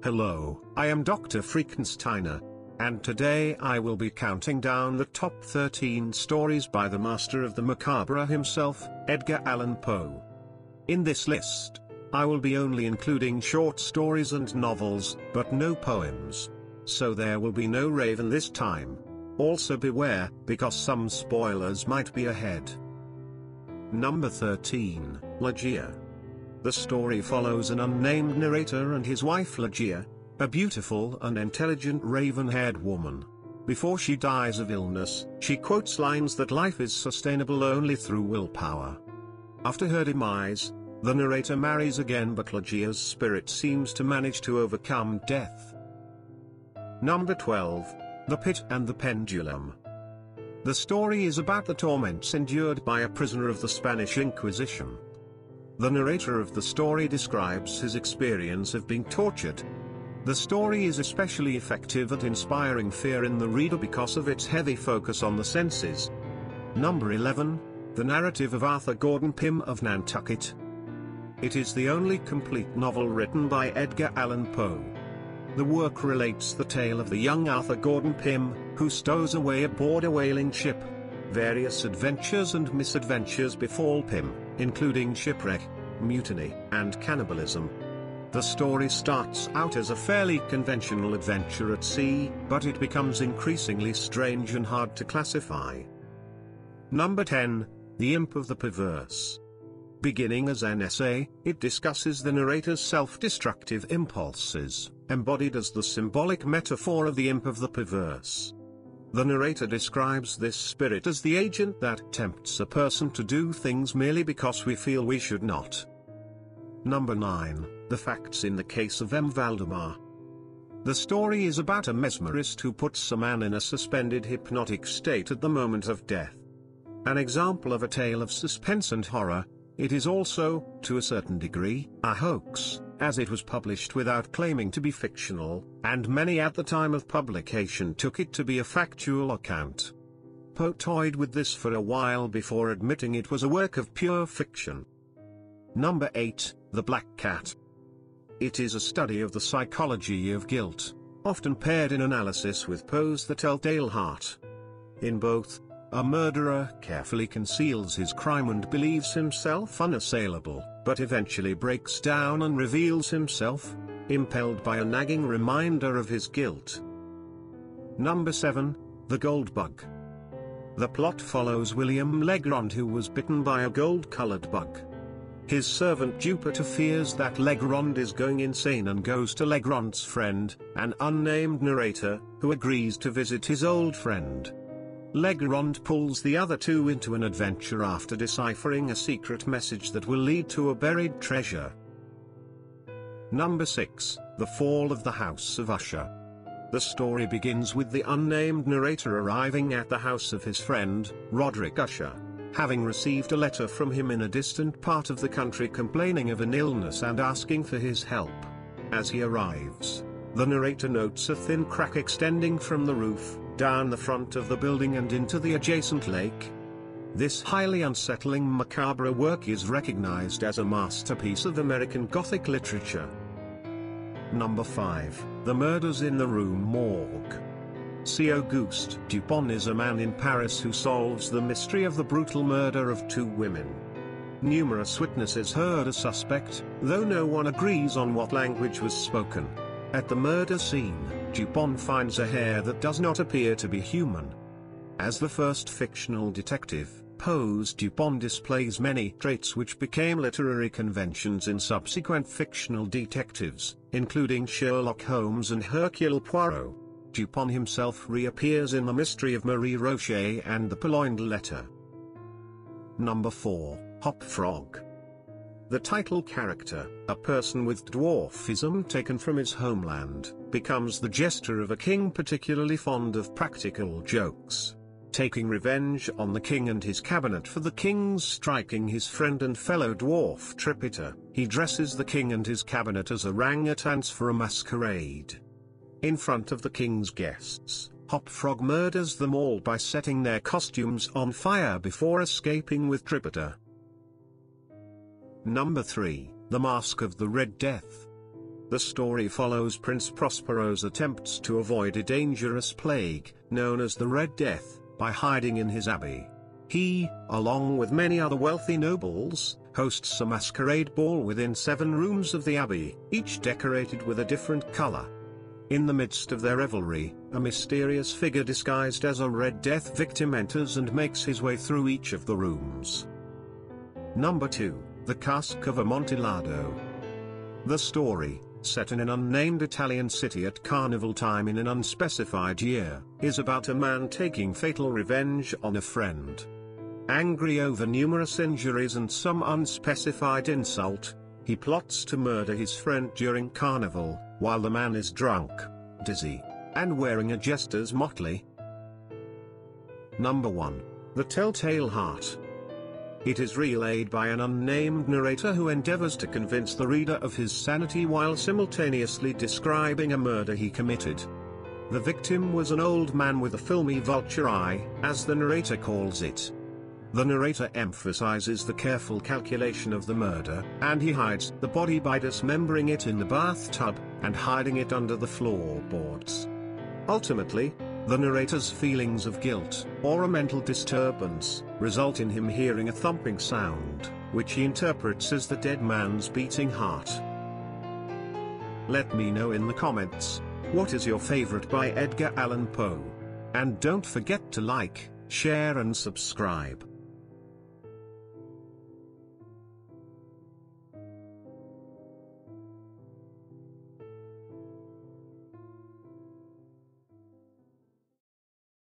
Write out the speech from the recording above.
Hello, I am Dr. Freakensteiner, and today I will be counting down the top 13 stories by the master of the macabre himself, Edgar Allan Poe. In this list, I will be only including short stories and novels, but no poems. So there will be no Raven this time. Also beware, because some spoilers might be ahead. Number 13, Ligeia. The story follows an unnamed narrator and his wife Ligeia, a beautiful and intelligent raven-haired woman. Before she dies of illness, she quotes lines that life is sustainable only through willpower. After her demise, the narrator marries again, but Ligeia's spirit seems to manage to overcome death. Number 12, The Pit and the Pendulum. The story is about the torments endured by a prisoner of the Spanish Inquisition. The narrator of the story describes his experience of being tortured. The story is especially effective at inspiring fear in the reader because of its heavy focus on the senses. Number 11, The Narrative of Arthur Gordon Pym of Nantucket. It is the only complete novel written by Edgar Allan Poe. The work relates the tale of the young Arthur Gordon Pym, who stows away aboard a whaling ship. Various adventures and misadventures befall Pym, including shipwreck, mutiny, and cannibalism. The story starts out as a fairly conventional adventure at sea, but it becomes increasingly strange and hard to classify. Number 10, The Imp of the Perverse. Beginning as an essay, it discusses the narrator's self-destructive impulses, embodied as the symbolic metaphor of the imp of the perverse. The narrator describes this spirit as the agent that tempts a person to do things merely because we feel we should not. Number 9, The Facts in the Case of M. Valdemar. The story is about a mesmerist who puts a man in a suspended hypnotic state at the moment of death. An example of a tale of suspense and horror, it is also, to a certain degree, a hoax, as it was published without claiming to be fictional, and many at the time of publication took it to be a factual account. Poe toyed with this for a while before admitting it was a work of pure fiction. Number 8, The Black Cat. It is a study of the psychology of guilt, often paired in analysis with Poe's The Telltale Heart. In both, a murderer carefully conceals his crime and believes himself unassailable, but eventually breaks down and reveals himself, impelled by a nagging reminder of his guilt. Number 7, The Gold Bug. The plot follows William Legrand, who was bitten by a gold-colored bug. His servant Jupiter fears that Legrand is going insane and goes to Legrand's friend, an unnamed narrator, who agrees to visit his old friend. Legrand pulls the other two into an adventure after deciphering a secret message that will lead to a buried treasure. Number 6, The Fall of the House of Usher. The story begins with the unnamed narrator arriving at the house of his friend, Roderick Usher, having received a letter from him in a distant part of the country complaining of an illness and asking for his help. As he arrives, the narrator notes a thin crack extending from the roof, down the front of the building and into the adjacent lake. This highly unsettling macabre work is recognized as a masterpiece of American Gothic literature. Number 5, The Murders in the Rue Morgue. C. Auguste Dupont is a man in Paris who solves the mystery of the brutal murder of two women. Numerous witnesses heard a suspect, though no one agrees on what language was spoken. At the murder scene, Dupont finds a hair that does not appear to be human. As the first fictional detective, Poe's Dupont displays many traits which became literary conventions in subsequent fictional detectives, including Sherlock Holmes and Hercule Poirot. Dupont himself reappears in The Mystery of Marie Rocher and The Purloined Letter. Number 4, Hop Frog. The title character, a person with dwarfism taken from his homeland, becomes the jester of a king particularly fond of practical jokes. Taking revenge on the king and his cabinet for the king's striking his friend and fellow dwarf Tripita, he dresses the king and his cabinet as orangutans for a masquerade. In front of the king's guests, Hop Frog murders them all by setting their costumes on fire before escaping with Tripita. Number 3, The Mask of the Red Death. The story follows Prince Prospero's attempts to avoid a dangerous plague, known as the Red Death, by hiding in his abbey. He, along with many other wealthy nobles, hosts a masquerade ball within 7 rooms of the abbey, each decorated with a different color. In the midst of their revelry, a mysterious figure disguised as a Red Death victim enters and makes his way through each of the rooms. Number 2, The Cask of Amontillado. The story, set in an unnamed Italian city at carnival time in an unspecified year, is about a man taking fatal revenge on a friend. Angry over numerous injuries and some unspecified insult, he plots to murder his friend during carnival, while the man is drunk, dizzy, and wearing a jester's motley. Number 1, The Telltale Heart. It is relayed by an unnamed narrator who endeavors to convince the reader of his sanity while simultaneously describing a murder he committed. The victim was an old man with a filmy vulture eye, as the narrator calls it. The narrator emphasizes the careful calculation of the murder, and he hides the body by dismembering it in the bathtub, and hiding it under the floorboards. Ultimately, the narrator's feelings of guilt, or a mental disturbance, result in him hearing a thumping sound, which he interprets as the dead man's beating heart. Let me know in the comments, what is your favorite by Edgar Allan Poe? And don't forget to like, share and subscribe.